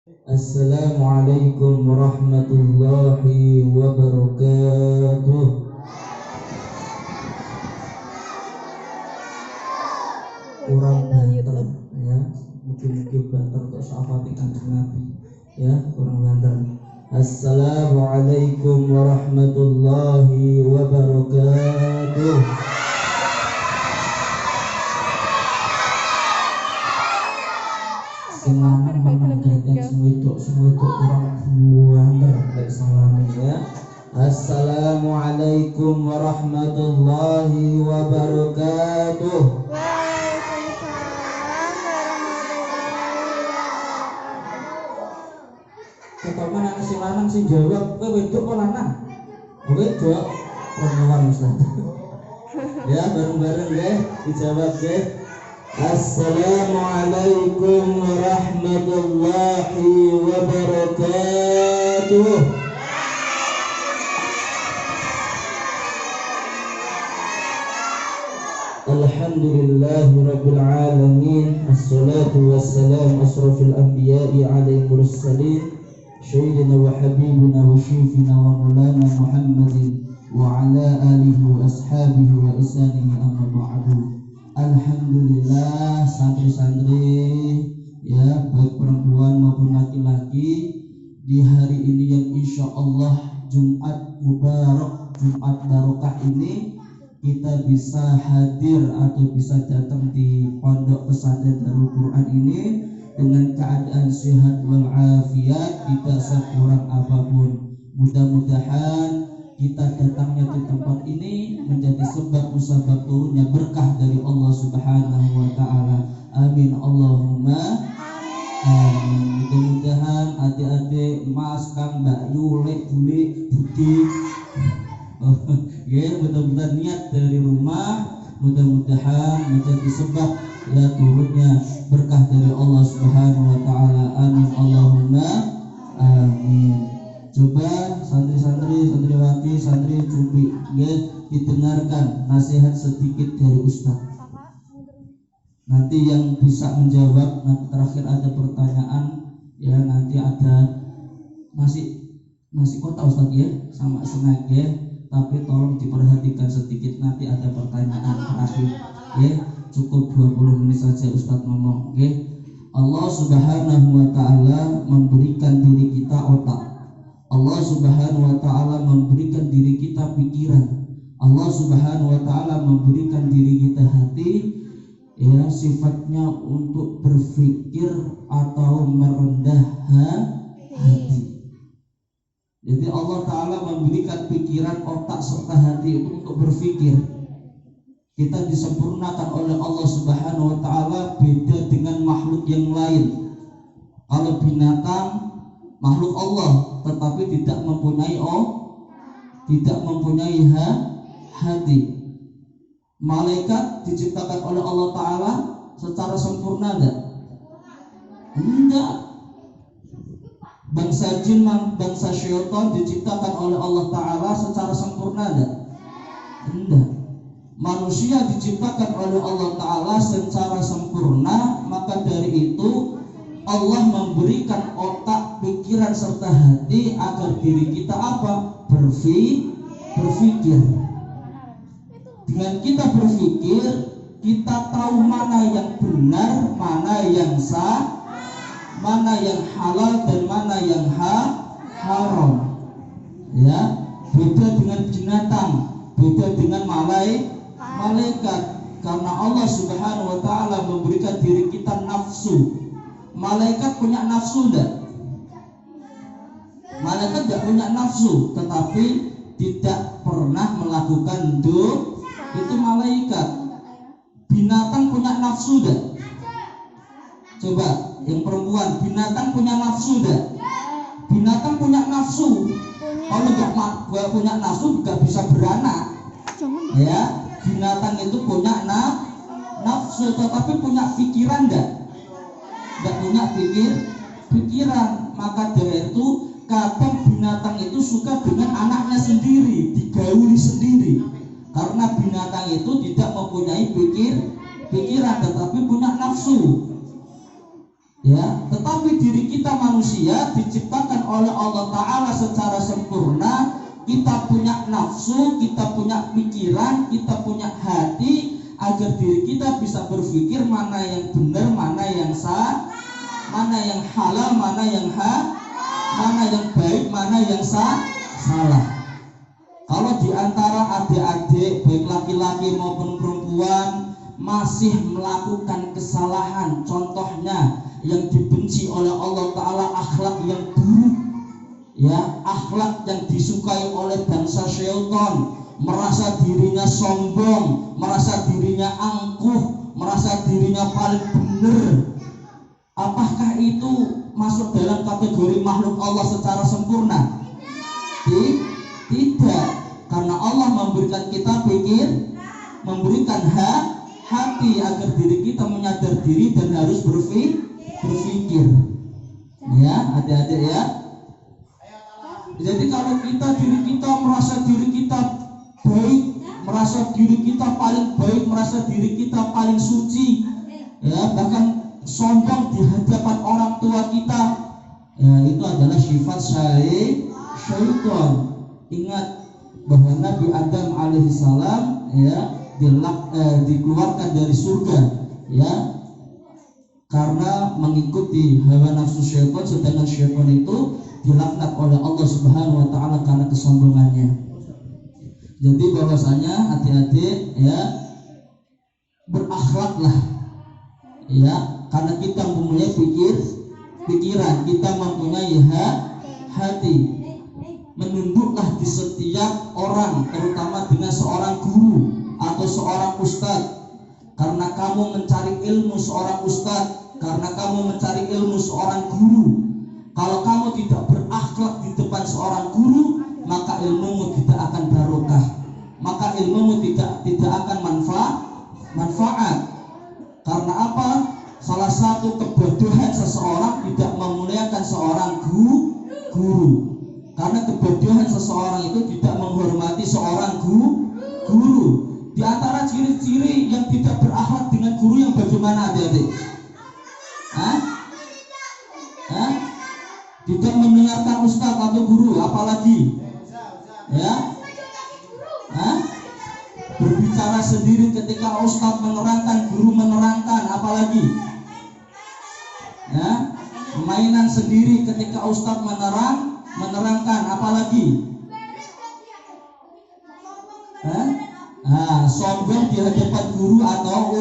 Assalamualaikum warahmatullahi wabarakatuh. Kurang banter ya, mungkin banter untuk sahabat Kanjeng Nabi ya, kurang banter. Assalamualaikum warahmatullahi wabarakatuh. Semangat menanggakan semua itu kurang banter baik salamin ya. Assalamualaikum warahmatullahi wabarakatuh. Ketoman anak si lanang si jawab, kowe wedok kok lanang? Wedok perempuan Ustaz. Ya bareng-bareng deh dijawab deh. Assalamualaikum warahmatullahi wabarakatuh. Alhamdulillahirabbil alamin. Assalatu wassalamu asrafil anbiya'i alaihi mursalin. Sayyidina wa habibina wa syifina wa maulana Muhammadin wa ala alihi wa ashabihi wa isanihi amma ba'du. Alhamdulillah, santri-santri ya, baik perempuan maupun laki-laki, di hari ini yang insya Allah Jumat Mubarak, Jumat Barokah ini kita bisa hadir atau bisa datang di Pondok Pesantren Darul Quran ini dengan keadaan sehat walafiat, tidak sekurang apapun. Mudah-mudahan kita datangnya di tempat ini menjadi sebab musabab turunnya berkah dari Allah Subhanahu wa taala. Amin Allahumma amin. Mudah-mudahan adik-adik, Mas, Kang, Mbak Yule, Bule, Budi ya, mudah-mudahan niat dari rumah, mudah-mudahan menjadi sebab ya turunnya berkah dari Allah Subhanahu wa taala. Amin Allahumma amin. Coba santri-santri, santriwati, santri cubi ya, didengarkan nasihat sedikit dari Ustaz. Nanti yang bisa menjawab, nanti terakhir ada pertanyaan ya, nanti ada nasi kotak Ustaz ya, sama snack ya. Tapi tolong diperhatikan sedikit, nanti ada pertanyaan terakhir ya. Cukup 20 menit saja Ustaz ngomong ya. Allah Subhanahu wa taala memberikan diri kita otak. Allah Subhanahu wa taala memberikan diri kita pikiran. Allah Subhanahu wa taala memberikan diri kita hati ya, sifatnya untuk berpikir atau merendah hati. Jadi Allah taala memberikan pikiran, otak serta hati itu untuk berpikir. Kita disempurnakan oleh Allah Subhanahu wa taala, beda dengan makhluk yang lain. Kalau binatang makhluk Allah tetapi tidak mempunyai hati. Malaikat diciptakan oleh Allah taala secara sempurna enggak. Bangsa jin, bangsa syaitan diciptakan oleh Allah taala secara sempurna enggak. Manusia diciptakan oleh Allah taala secara sempurna, maka dari itu Allah memberikan otak, pikiran serta hati agar diri kita apa? Berpikir. Dengan kita berpikir, kita tahu mana yang benar, mana yang sah, mana yang halal dan mana yang haram. Ya, beda dengan binatang, beda dengan malaikat. Karena Allah Subhanahu wa taala memberikan diri kita nafsu. Malaikat punya nafsu enggak? Malaikat tidak punya nafsu, tetapi tidak pernah melakukan dosa. Itu malaikat. Binatang punya nafsu enggak? Coba yang perempuan, binatang punya nafsu enggak? Binatang punya nafsu. Kalau enggak punya nafsu enggak bisa beranak. Ya, binatang itu punya nafsu, tetapi punya pikiran enggak? Enggak punya pikiran. Maka dari itu kadang binatang itu suka dengan anaknya sendiri, digauli sendiri. Karena binatang itu tidak mempunyai pikiran tetapi punya nafsu. Ya, tetapi diri kita manusia manusia diciptakan oleh Allah Ta'ala secara sempurna. Kita punya nafsu, kita punya pikiran, kita punya hati, agar diri kita bisa berpikir mana yang benar, mana yang sah, mana yang halal, mana yang mana yang baik, mana yang salah. Kalau di antara adik-adik baik laki-laki maupun perempuan masih melakukan kesalahan, contohnya yang dibenci oleh Allah Ta'ala akhlak yang buruk, ya, akhlak yang disukai oleh bangsa syaitan, merasa dirinya sombong, merasa dirinya angkuh, merasa dirinya paling benar. Apakah itu masuk dalam kategori makhluk Allah secara sempurna? Tidak, karena Allah memberikan kita memberikan hati agar diri kita menyadar diri dan harus berpikir. Ya, adik-adik ya. Jadi kalau diri kita merasa diri kita baik, merasa diri kita paling baik, merasa diri kita paling suci, ya, bahkan sombong di hadapan orang tua kita, ya, itu adalah sifat syaitan. Ingat bahwa Nabi Adam alaihissalam, ya, dikeluarkan dari surga, ya, karena mengikuti hawa nafsu syaitan, sedangkan syaitan itu dilaknat oleh Allah Subhanahu wa Ta'ala karena kesombongannya. Jadi bahwasanya adik-adik, ya, berakhlaklah, ya, karena kita mempunyai pikiran, kita mempunyai hati. Menunduklah di setiap orang, terutama dengan seorang guru atau seorang ustadz. Karena kamu mencari ilmu seorang ustadz, karena kamu mencari ilmu seorang guru. Kalau kamu tidak berakhlak di depan seorang guru, maka ilmumu tidak akan barokah, maka ilmumu tidak akan manfaat. Karena apa? Salah satu kebodohan seseorang tidak memuliakan seorang guru. Karena kebodohan seseorang itu tidak menghormati seorang guru. Di antara ciri-ciri yang tidak berakhlak dengan guru yang bagaimana, adik-adik? Tidak mendengarkan ustadz atau guru, apalagi? Ya? Berbicara sendiri ketika ustadz menerangkan, guru menerangkan, apalagi? Ya? Mainan sendiri ketika ustadz menerangkan, apalagi? Sombong di hadapan guru atau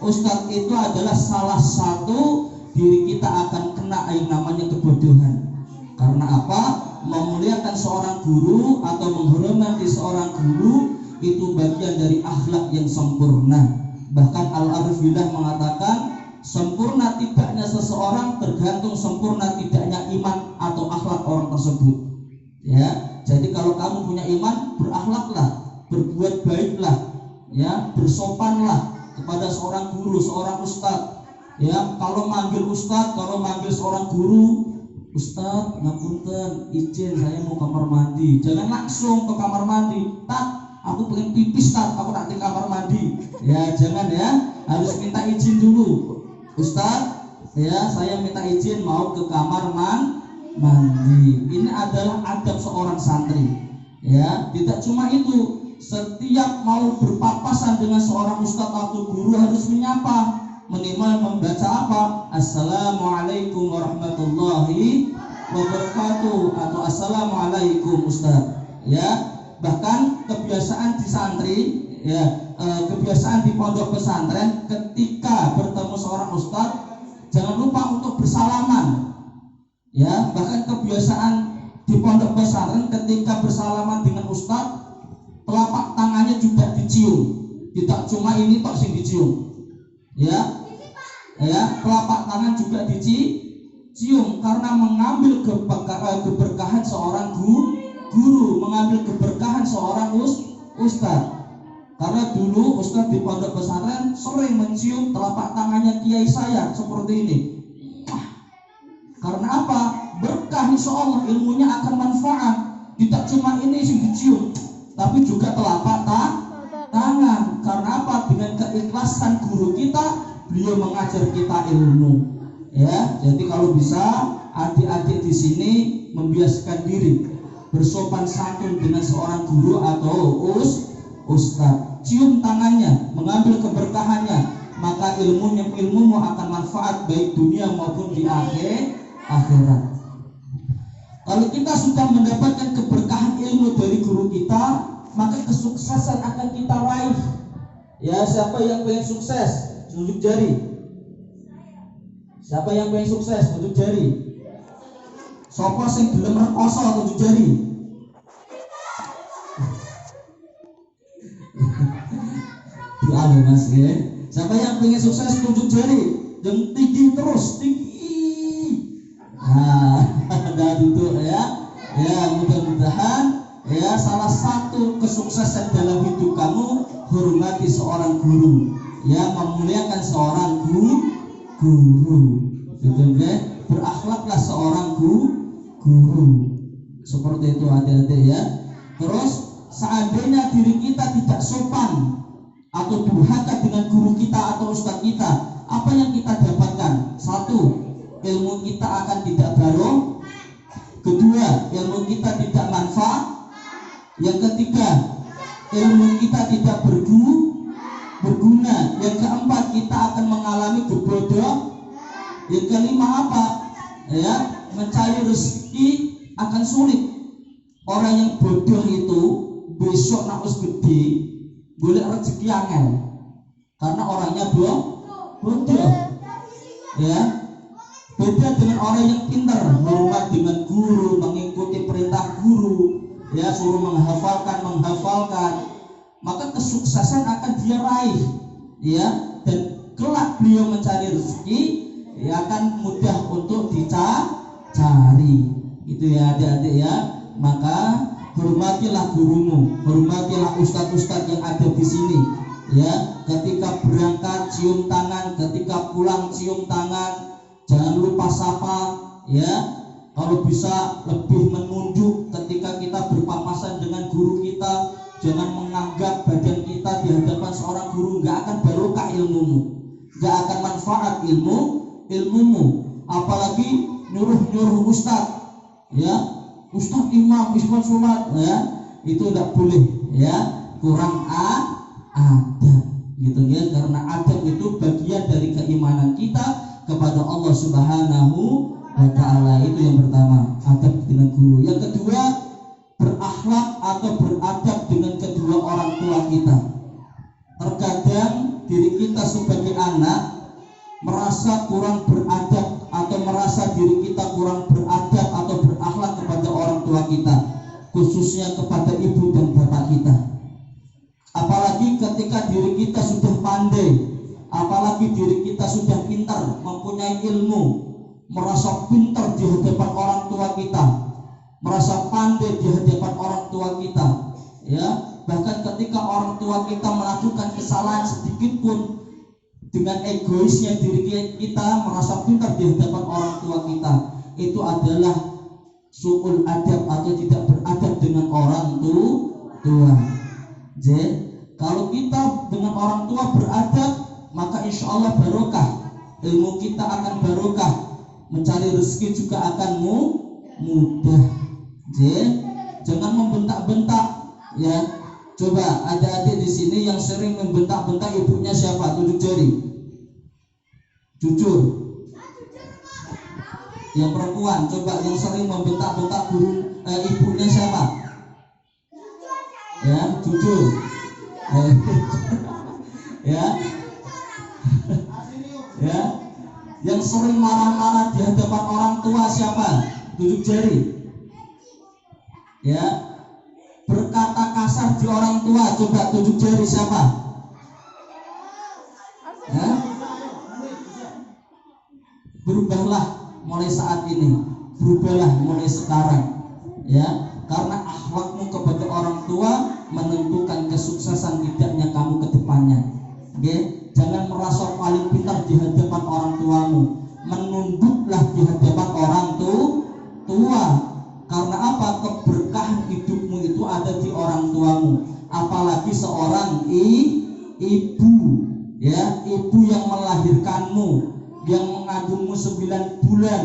ustadz itu adalah salah satu diri kita akan kena yang namanya kebodohan. Karena apa? Memuliakan seorang guru atau menghormati seorang guru itu bagian dari akhlak yang sempurna. Bahkan Al-Arif Billah mengatakan, sempurna tidaknya seseorang tergantung sempurna tidaknya iman atau akhlak orang tersebut. Ya, jadi kalau kamu punya iman, berakhlaklah, berbuat baiklah, ya, bersopanlah kepada seorang guru, seorang ustadz. Ya, kalau manggil ustadz, kalau manggil seorang guru, ustadz, ngapunten, izin saya mau kamar mandi. Jangan langsung ke kamar mandi. Aku pengen pipis, aku nak di kamar mandi. Ya, jangan, ya, harus minta izin dulu. Ustadz, ya, saya minta izin mau ke kamar mandi. Ini adalah adab seorang santri. Ya, tidak cuma itu. Setiap mau berpapasan dengan seorang ustadz atau guru harus menyapa, minimal membaca apa? Assalamualaikum warahmatullahi wabarakatuh, atau assalamualaikum ustadz. Ya, bahkan kebiasaan di santri, ya, kebiasaan di pondok pesantren, ketika bertemu seorang ustadz jangan lupa untuk bersalaman. Ya, bahkan kebiasaan di pondok pesantren ketika bersalaman dengan ustadz, telapak tangannya juga dicium. Tidak cuma ini tok sing dicium. Ya, telapak tangan juga dicium karena mengambil keberkahan seorang guru, mengambil keberkahan seorang ustadz. Karena dulu ustadz di pondok pesantren sering mencium telapak tangannya kiai saya seperti ini. Karena apa? Berkah, insya Allah ilmunya akan manfaat. Tidak cuma ini sing dicium, tapi juga telapak tangan. Karena apa? Dengan keikhlasan guru kita, beliau mengajar kita ilmu. Ya, jadi kalau bisa adik-adik di sini membiasakan diri bersopan santun dengan seorang guru atau ustaz. Cium tangannya, mengambil keberkahannya, maka ilmumu akan manfaat baik dunia maupun di akhirat. Kalau kita sudah mendapatkan keberkahan ilmu dari guru kita, maka kesuksesan akan kita raih. Ya, siapa yang pengen sukses? Tunjuk jari. Siapa yang pengen sukses? Tunjuk jari. Sopo sing gelem rekoso tunjuk jari. Doa loh Mas ya. Siapa yang pengen sukses tunjuk jari. Yang tinggi terus, tinggi. Nah, ada duduk ya. Ya, mudah-mudahan ya salah satu kesuksesan dalam hidup kamu hormati seorang guru. Ya, memuliakan seorang guru. Gitu ya. Berakhlaklah seorang guru. Seperti itu adik-adik ya. Terus seandainya diri kita tidak sopan atau durhaka dengan guru kita atau ustadz kita, apa yang kita dapatkan? Satu, ilmu kita akan tidak baru. Kedua, ilmu kita tidak manfaat. Yang ketiga, ilmu kita tidak berguna. Yang keempat, kita akan mengalami kebodohan. Yang kelima apa? Ya, mencari rezeki akan sulit. Orang yang bodoh itu besok nak us gede boleh rezeki angel, karena orangnya bodoh. Ya, beda dengan orang yang pintar, hormat dengan guru, mengikuti perintah guru, ya, suruh menghafalkan, maka kesuksesan akan dia raih, ya, dan kelak beliau mencari rezeki, ya, akan mudah untuk dicari. Itu ya adik-adik ya. Maka hormatilah gurumu, hormatilah ustadz-ustadz yang ada di sini. Ya, ketika berangkat cium tangan, ketika pulang cium tangan, jangan lupa sapa. Ya, kalau bisa lebih menunjuk ketika kita berpapasan dengan guru kita. Jangan menganggap badan kita di hadapan seorang guru, nggak akan barokah ilmumu, nggak akan manfaat ilmumu. Apalagi nyuruh ustadz, ya. Ustadz imam sholat, ya, itu tidak boleh, ya, kurang adab, gitu ya, karena adab itu bagian dari keimanan kita kepada Allah Subhanahu wa Ta'ala. Itu yang pertama, adab dengan guru. Yang kedua, berakhlak atau beradab dengan kedua orang tua kita. Terkadang diri kita sebagai anak merasa kurang beradab atau merasa diri kita kurang beradab atau berakhlak kepada orang tua kita, khususnya kepada ibu dan bapak kita. Apalagi ketika diri kita sudah pandai, apalagi diri kita sudah pintar, mempunyai ilmu, merasa pintar di hadapan orang tua kita, merasa pandai di hadapan orang tua kita, ya, bahkan ketika orang tua kita melakukan kesalahan sedikit pun, dengan egoisnya diri kita merasa pintar di hadapan orang tua kita, itu adalah su'ul adab atau tidak beradab dengan orang tua. Jadi kalau kita dengan orang tua beradab, maka insya Allah barokah, ilmu kita akan barokah, mencari rezeki juga akan mudah. Jadi jangan membentak-bentak, ya. Coba adik-adik di sini yang sering membentak-bentak ibunya siapa? Tunjuk jari. Jujur. Yang perempuan, coba yang sering membentak-bentak ibunya siapa? Ya, jujur. Ya. Ya. Yang sering marah-marah di hadapan orang tua siapa? Tunjuk jari. Ya. Berkata kasar di orang tua, coba tunjuk jari siapa? Ya? Berubahlah mulai saat ini, berubahlah mulai sekarang, ya, karena akhlakmu kepada orang tua menentukan kesuksesan tidaknya kamu ke depannya. Okay? Jangan merasa paling pintar di hadapan orang tuamu, menunduklah di hadapan orang tua. Karena apa? Keberkahan hidupmu itu ada di orang tuamu. Apalagi seorang ibu, ya, ibu yang melahirkanmu, yang mengandungmu 9 bulan,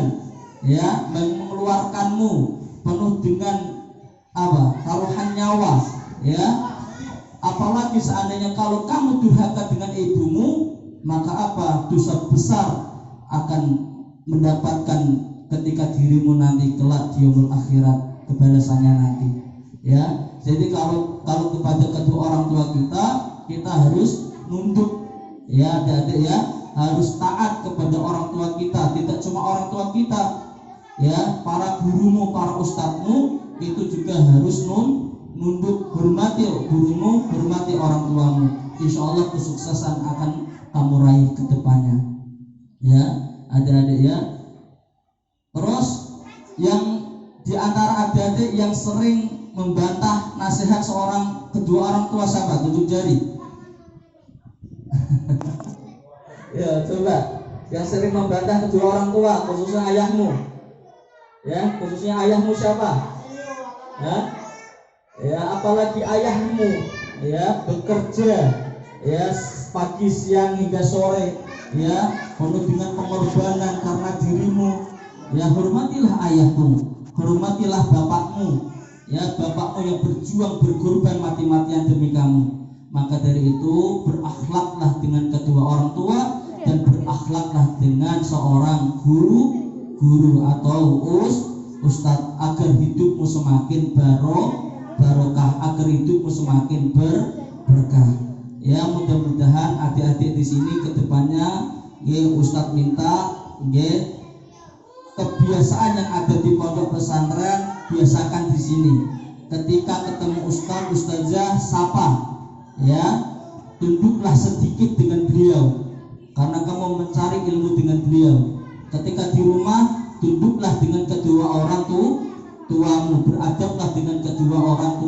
ya, mengeluarkanmu penuh dengan apa? Taruhan nyawa, ya. Apalagi seandainya kalau kamu durhaka dengan ibumu, maka apa? Dosa besar akan mendapatkan ketika dirimu nanti kelak di yaumul akhirat, kebalasannya nanti, ya. Jadi kalau kepada kedua orang tua kita harus nunduk, ya adik-adik, ya, harus taat kepada orang tua kita. Tidak cuma orang tua kita, ya, para gurumu, para ustadzmu itu juga harus nunduk, hormati gurumu, hormati orang tuamu. Insya Allah kesuksesan akan kamu raih ke depannya, ya adik-adik, ya. Terus yang diantara adik-adik yang sering membantah nasihat kedua orang tua siapa? Tunjuk jari. Ya coba, yang sering membantah kedua orang tua, khususnya ayahmu, ya, khususnya ayahmu siapa? Ya, apalagi ayahmu, ya, bekerja, ya, pagi, siang hingga sore, ya, penuh dengan pengorbanan karena dirimu. Ya, hormatilah ayahmu, hormatilah bapakmu, ya, bapakmu yang berjuang berkorban mati-matian demi kamu. Maka dari itu berakhlaklah dengan kedua orang tua dan berakhlaklah dengan seorang guru atau ustadz, agar hidupmu semakin barokah, agar hidupmu semakin berkah. Ya, mudah-mudahan adik-adik di sini kedepannya, ya, ustadz minta, ya, kebiasaan yang ada di pondok pesantren biasakan di sini. Ketika ketemu ustazah, sapa, ya, tunduklah sedikit dengan beliau, karena kamu mencari ilmu dengan beliau. Ketika di rumah, tunduklah dengan kedua orang tuamu, beradablah dengan kedua orang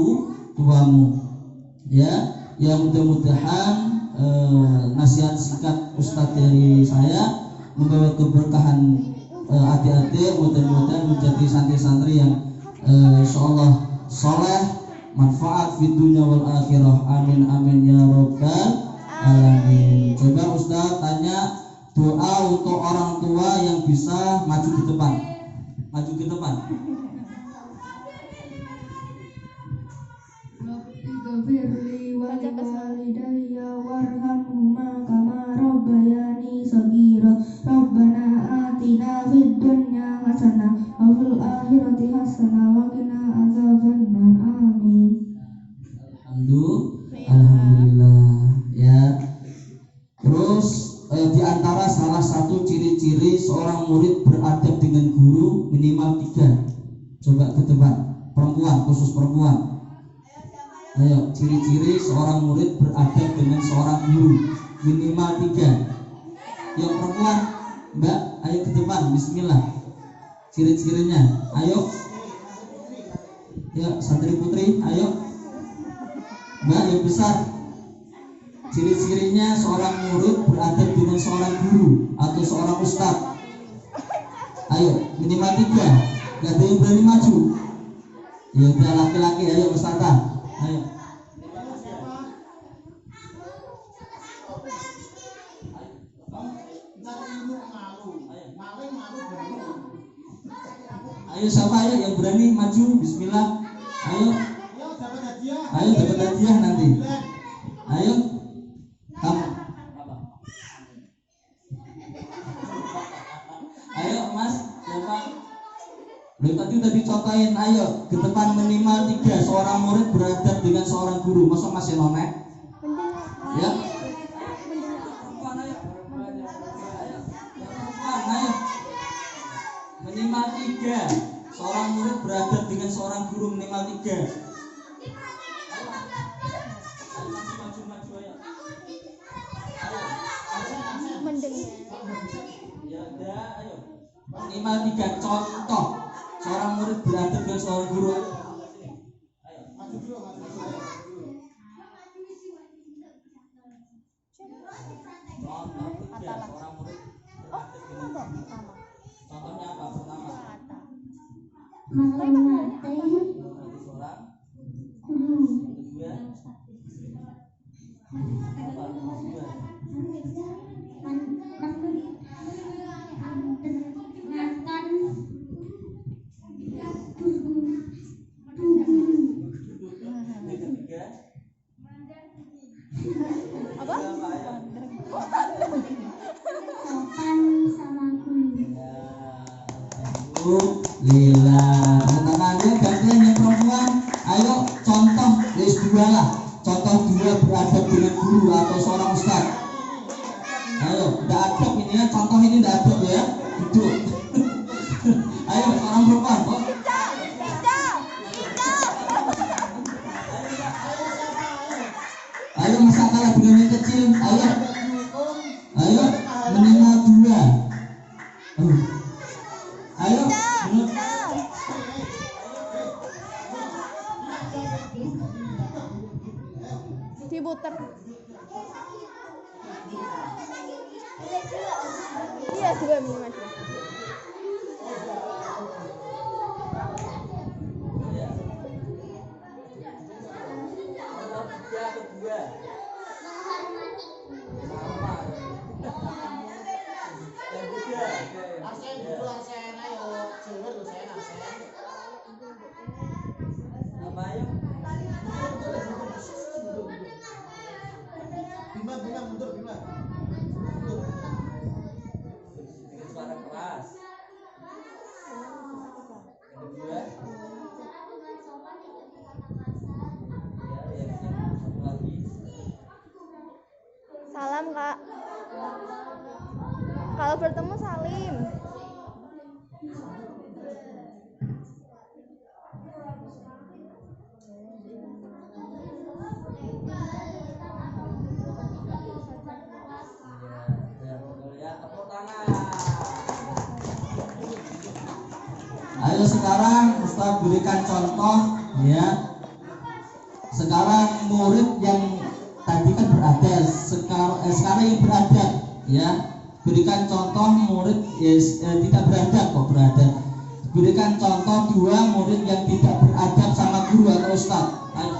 tuamu, ya. Ya, mudah-mudahan nasihat singkat Ustadz dari saya membawa keberkahan adik-adik, mudah-mudahan menjadi santri-santri yang insyaallah soleh, manfaat di dunia wal akhirah. Amin amin ya rabbal alamin. Coba Ustaz tanya doa untuk orang tua yang bisa maju ke depan. Maju ke depan. Rabbighfirli wa liwalidayya warhamhuma kama rabbayani shaghira. Rabbana atina fid dunya hasanah wa fil akhirati hasanah wa qina adzabannar. Amin. Alhamdulillah, ya. Terus di antara salah satu ciri-ciri seorang murid beradab dengan guru minimal 3. Coba ke depan, perempuan, khusus perempuan. Ayo, ciri-ciri seorang murid beradab dengan seorang guru minimal 3. Yang perempuan, Mbak, ayo ke depan, bismillah. Ciri-cirinya, ayo. Ya, santri putri, ayo. Mbak yang besar. Ciri-cirinya seorang murid beradab dengan seorang guru atau seorang ustadz. Ayo, minimal 3. Gak ada yang berani maju. Ya udah, laki-laki, ayo ustazah. Ayo. Ayo siapa, ayo yang berani maju, bismillah. Ayo. Ayo dapat hadiah nanti. Ayo. Kamu. Ayo Mas, siapa? Loh, tadi udah dicontohin. Ayo ke depan minimal 3. Seorang murid beradab dengan seorang guru. Masa masih nonek? Ya. Ayo. Minimal 3. Seorang murid beradab dengan seorang guru minimal 3. Maju ayo. Ya udah, ayo. Minimal 3 contoh. Seorang murid beradab dengan seorang guru. Ayo. Maju dulu. Contoh 3 seorang murid beradab dengan guru. Contohnya apa? Pertama. Menghormati seorang guru. Kedua. Apa? Kedua. Mendengarkan alhamdulillah. Tangannya gantian yang perempuan. Ayo contoh dua lah. Contoh dua beradab dengan guru atau seorang ustaz. Ayo, tidak adab ini ya. Contoh ini tidak adab ya. Duduk. Ayo seorang perempuan. Oh. Ayo masa kalah dengan yang kecil. Ayo minimal dua. Ayo diputer. Iya, dua minimal dua. Bima mundur Bima. Suara keras. Yang kedua. Ya, satu lagi. Salam, Kak. Kalau bertemu salim. Ayo sekarang Ustaz berikan contoh ya. Sekarang murid yang tadi kan beradab, sekarang yang beradab ya. Berikan contoh murid tidak beradab kok beradab. Berikan contoh dua murid yang tidak beradab sama guru atau ustaz. Ayo.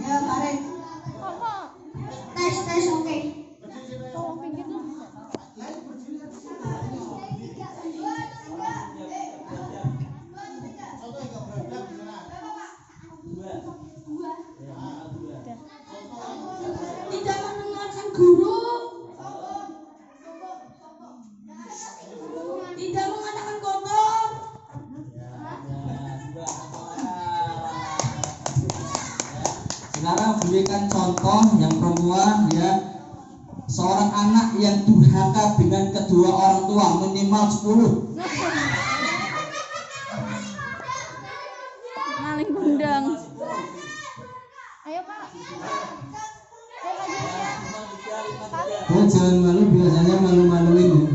Ya, Farid. Tes, oke. Tolong pinggir dong. Tidak mendengarkan guru. Tidak mengatakan kotor. Sekarang berikan contoh yang perempuan ya. Seorang anak yang durhaka dengan kedua orang tua minimal 10. Maling kundang. Ayo, Kak. Ayo, Kak Julian. Oh, jangan malu, biasanya malu-maluin ya.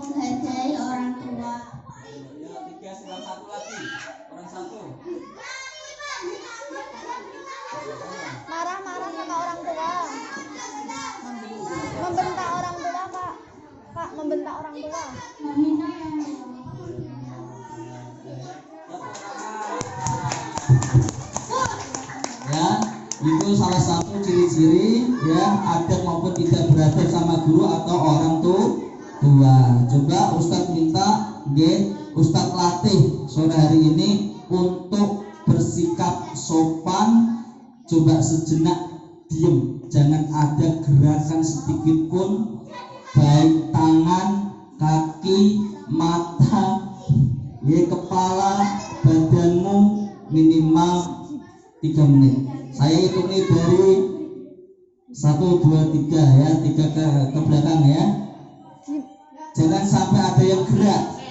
Menghargai orang tua. Satu lagi, orang satu. Marah-marah sama orang tua. Membentak orang tua, Kak. Kak, membentak orang tua. Menghina yang tua. Ya, itu salah satu ciri-ciri ya adab maupun tidak beradab sama guru atau orang tua. Coba Ustadz minta Ustadz latih sore hari ini untuk bersikap sopan. Coba sejenak diem, jangan ada gerakan sedikit pun, baik tangan, kaki, mata, Ya, kepala badanmu minimal 3 menit. Saya hitungi dari 1, 2, 3 ya, 3 ke belakang ya. Jangan sampai ada yang gerak.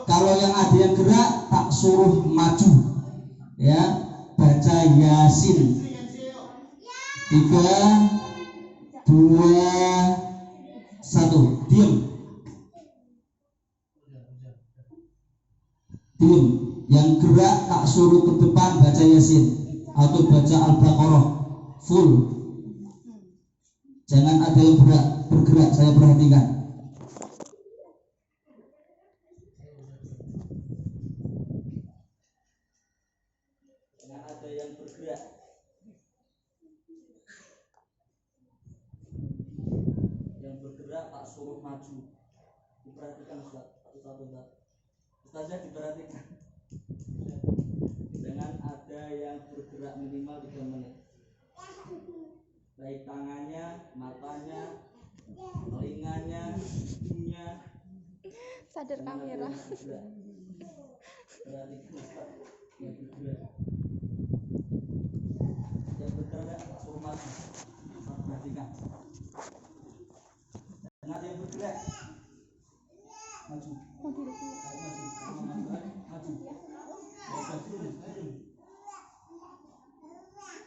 Kalau yang ada yang gerak tak suruh maju ya. Baca Yasin. 3, 2, 1. Diam. Diam. Yang gerak tak suruh ke depan baca Yasin atau baca Al-Baqarah full. Jangan ada yang bergerak, saya perhatikan. Jangan ada yang bergerak. Yang bergerak tak suruh maju. Diperhatikan Ustaz. Ustaznya diperhatikan. Jangan ada yang bergerak minimal 3 menit. Baik tangannya, matanya, telinganya, hidungnya. Sadar kamera. Perhatikan Ustaz. Yang bergerak. Yang bergerak tak suruh maju. Perhatikan. Jangan ada yang bergerak. Maju. Maju.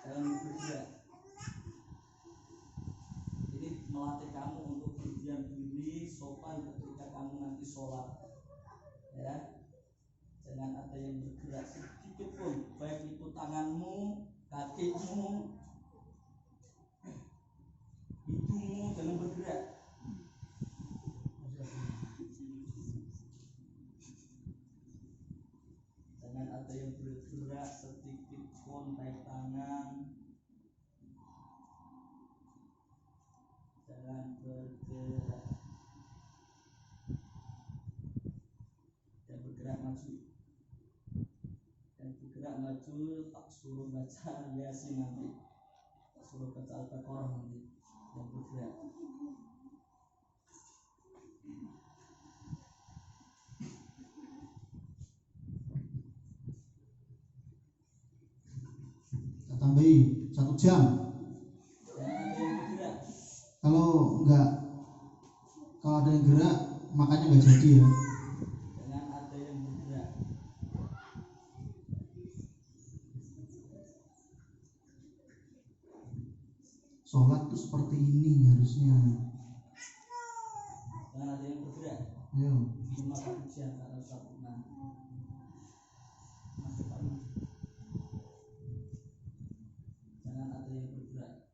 Jangan bergerak. Ini melatih kamu untuk berdiam diri, sopan ketika kamu nanti sholat. Ya. Jangan ada yang bergerak sedikit pun, baik itu tanganmu, kakimu, hidungmu, jangan bergerak. Jangan ada yang bergerak sedikit pun, baik tangan. Jangan bergerak. Jangan bergerak maju. Jangan bergerak maju, tak suruh baca Yasin nanti. Tak suruh baca Al-Baqarah nanti. Jangan bergerak. Tambahi 1 jam. Kalau ada yang gerak makanya nggak jadi ya. Jangan ada yang bergerak. Sholat tuh seperti ini harusnya. Jangan ada yang bergerak. Ayo. Cuma 1 jam atau 1 menit. Jangan ada yang bergerak.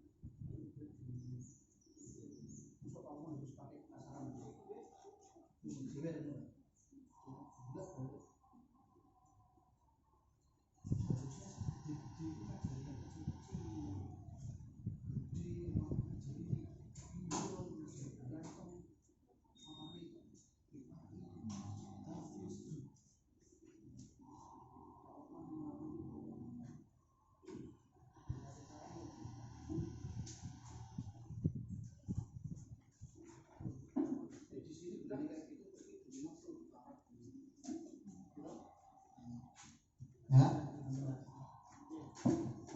Ya.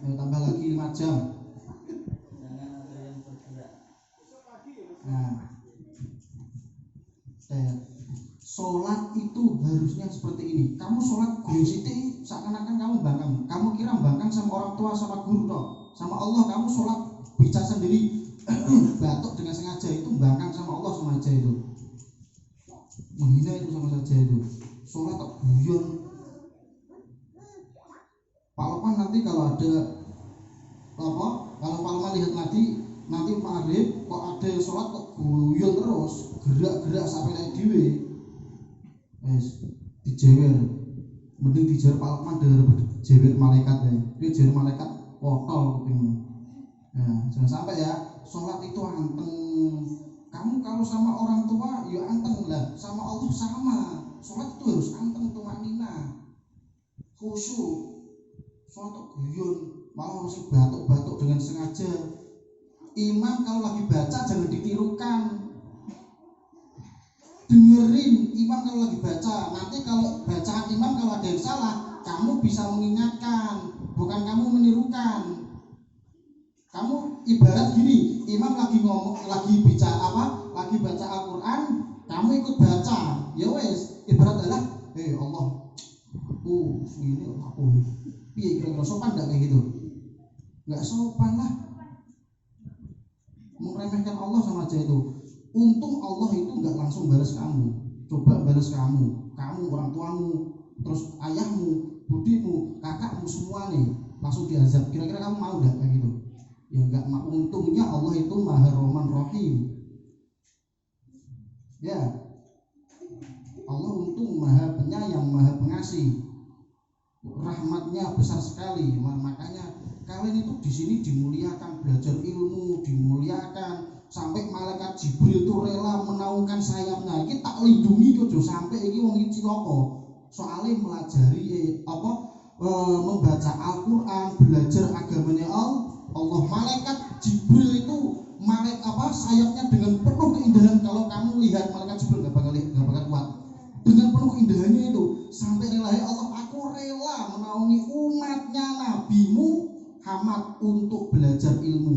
Ayo tambah lagi 5 jam. Jangan ada yang bergerak. Nah. Sholat itu harusnya seperti ini. Kamu sholat gositi seakan-akan kamu bangkang. Kamu kira bangkang sama orang tua, sama guru toh, sama Allah. Kamu sholat bicara sendiri batuk dengan sengaja, itu bangkang sama Allah sama aja itu. Menghina itu sama saja itu. Sholat tak guyon. Pak Lukman nanti kalau ada apa? Kalau Pak Lukman lihat nanti maghrib kok ada yang sholat kok guyon terus, gerak-gerak sampai naik diwe. Dijewer. Mending dijewer Pak Lukman daripada jewer malaikat ya. Dia jewer malaikat potol kupingnya. Nah, jangan sampai ya. Sholat itu anteng. Kamu kalau sama orang tua ya anteng lah, sama Allah sama. Sholat itu harus anteng, tumanina, khusyuk. Sholat kok guyon, malah harus batuk-batuk dengan sengaja. Imam kalau lagi baca jangan ditirukan. Dengerin imam kalau lagi baca. Nanti kalau baca Kamu ibarat gini, imam lagi ngomong, lagi bicara apa? Lagi baca Al-Qur'an, kamu ikut baca. Ya wes, ibarat adalah, Allah, aku ini aku. Piye kira-kira sopan enggak kayak gitu? Enggak sopan lah. Meremehkan Allah sama aja itu. Untung Allah itu enggak langsung balas kamu. Coba balas kamu, orang tuamu, terus ayahmu, budimu, kakakmu semua nih langsung diazab. Kira-kira kamu mau enggak kayak gitu? Ya enggak mau. Untungnya Allah itu Maha Rahman Rahim. Ya, Allah untung Maha Penyayang, Maha Pengasih. Rahmatnya besar sekali. Makanya kalian itu di sini dimuliakan, belajar ilmu dimuliakan, sampai malaikat Jibril itu rela menaungkan sayapnya. Iki tak lindungi kok sampai iki wong iki cilaka. Soalnya melajari membaca Al-Qur'an, belajar agamanya Allah. Malaikat Jibril itu sayapnya dengan penuh keindahan. Kalau kamu lihat malaikat Jibril enggak bakal kuat. Dengan penuh keindahannya itu sampai rela, ya Allah, aku rela menaungi umatnya nabimu Muhammad untuk belajar ilmu.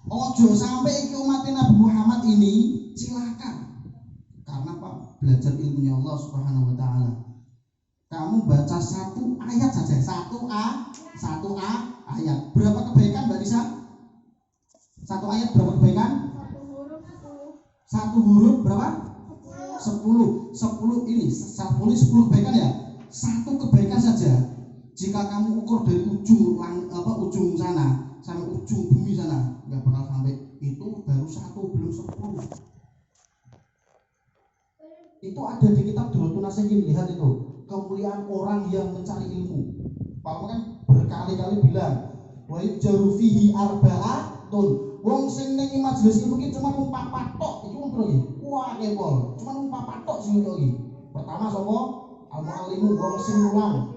Ojo sampai iki umat Nabi Muhammad ini cilaka. Karena apa? Belajar ilmunya Allah Subhanahu wa taala. Kamu baca satu ayat saja, satu ayat. Berapa kebaikan Mbak Nisa? Satu ayat berapa kebaikan? Satu huruf berapa? 10 ini 10 kebaikan ya. Satu kebaikan saja. Jika kamu ukur dari ujung sana sampai ujung bumi sana, nggak bakal sampai. Itu baru 1, belum 10. Itu ada di kitab Durratun Nasihin. Lihat itu kemuliaan orang yang mencari ilmu. Pak kan berkali-kali bilang, wa yujaru fihi arba'atun. Wong sing ning majelis ilmu iki cuma numpak patok. Iki wong bro iki. Wah, kepol. Cuma numpak patok sing iki. Pertama sapa? Al-muallimu, wong sing mulang.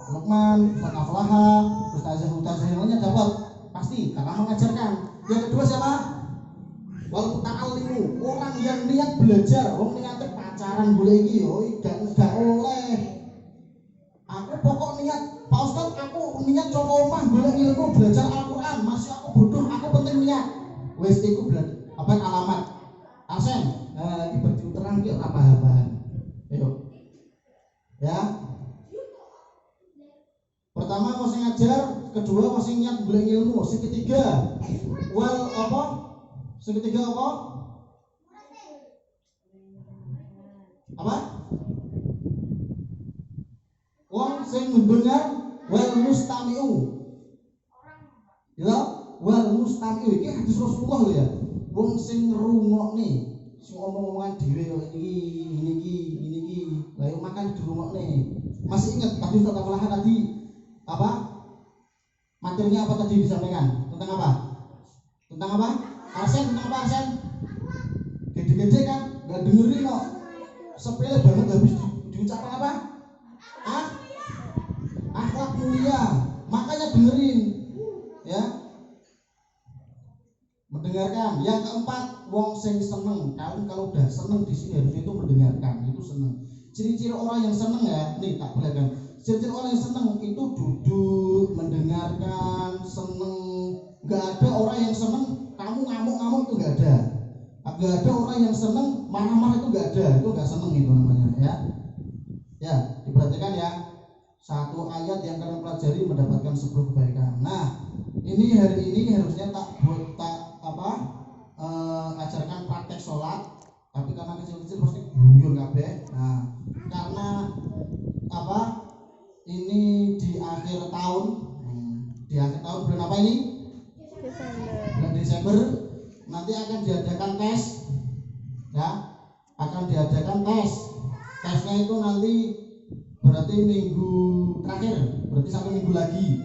Lukman, Ustaz Aflaha, Ustazah yang lainnya dapat pasti karena mengajarkan. Yang kedua siapa? Wal muta'allimu, orang yang niat belajar. Wong niate pacaran boleh iki yo, enggak oleh. Aku pokok niat, Pak Ustaz, aku niat coba omah boleh ilmu belajar Al-Qur'an. Masih aku bodoh, aku penting niat. Wes iku alamat. Asen, iki baju terang ki ora paham. Ayo. Ya. Pertama masih ngajar, kedua masih niat boleh ilmu, sing ketiga Sing ketiga apa? Wong sing mendengar wal mustami'u. Ya, wal mustami'u iki hadis Rasulullah lho ya. Wong sing ngrungokne, sing omong-omongan dhewe ini. Lah yo makan dirungokne. Masih ingat tadi Ustaz Aflah tadi apa? Materinya apa tadi disampaikan? Tentang apa? Arsen, tentang apa Arsen? Gede-gede kan? Gak dengerin kok. Sepele banget habis diucapkan apa? Akhlak mulia. Makanya dengerin. Ya. Mendengarkan. Yang keempat, wong sing seneng. Kalian kalau udah seneng di sini harusnya itu mendengarkan, itu seneng. Ciri-ciri orang yang seneng ya, nih tak perlihatkan. Ciri-ciri orang yang seneng itu duduk, mendengarkan, seneng. Gak ada orang yang seneng kamu ngamuk-ngamuk, itu gak ada. Gak ada orang yang seneng marah-marah, itu gak ada. Itu gak seneng itu namanya ya. Ya, diperhatikan ya. Satu ayat yang kalian pelajari mendapatkan 10 kebaikan. Nah, ini hari ini harusnya ajarkan praktek sholat, tapi karena kecil-kecil pasti guyon kabeh. Nah, karena ini di akhir tahun. Di akhir tahun bulan apa ini? Bulan Desember. Nanti akan diadakan tes. Ya, akan diadakan tes. Tesnya itu nanti berarti minggu terakhir, berarti 1 minggu lagi.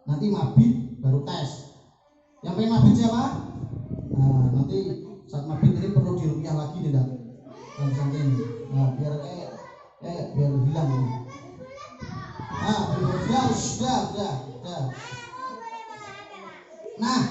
Nanti mabit baru tes. Yang pengen mabit siapa? Nah, nanti saat mabit ini perlu dirupiah lagi nih, Dan. Santai ini. Nah, biar biar hilang ini. Nah, sudah. Nah,